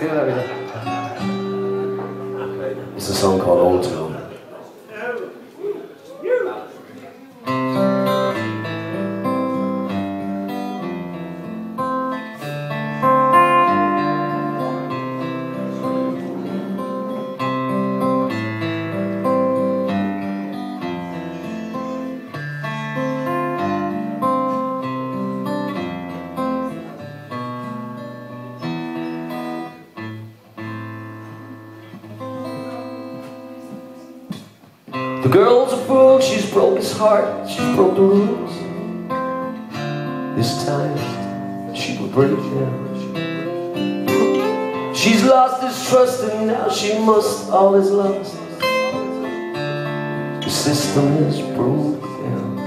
It's a song called Old Town. The girl's a fool, she's broke his heart, she's broke the rules. This time she will break down. She's lost his trust and now she must all is lost. The system is broke down.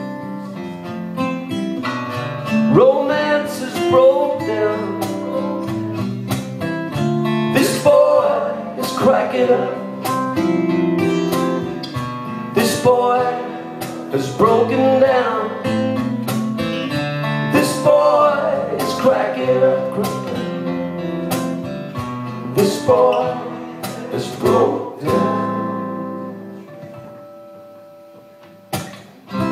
Romance is broke down. This boy is cracking up. This boy has broken down. This boy is cracking up. This boy has broken down.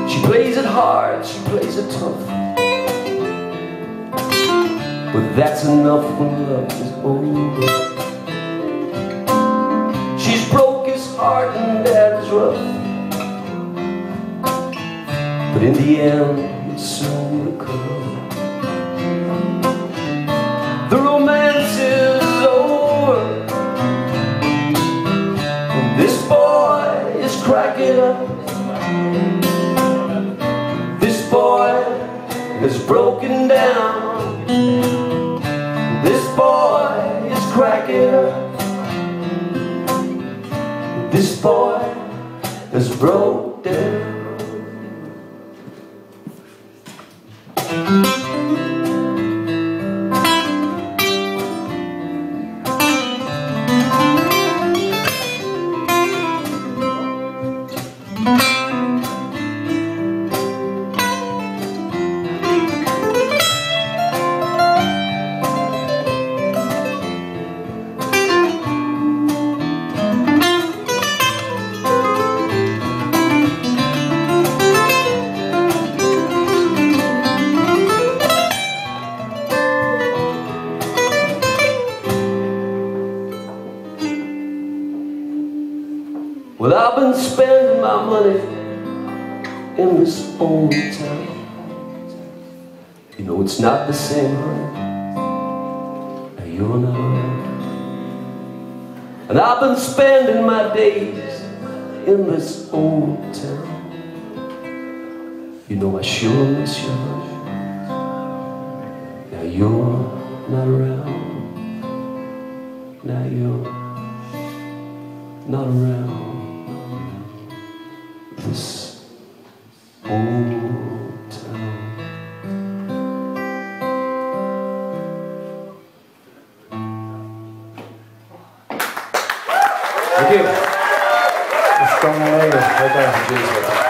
She plays it hard, she plays it tough, but that's enough when love is over. She's broke his heart and that is rough, but in the end, you'll soon recover. The romance is over. This boy is cracking up. This boy is broken down. This boy is cracking up. This boy is broke down. Well, I've been spending my money in this old town. You know it's not the same, honey. Now you're not around. And I've been spending my days in this old town. You know I sure miss you, honey. Now you're not around. Now you're not around. This old town. Thank you. A strong lady right there.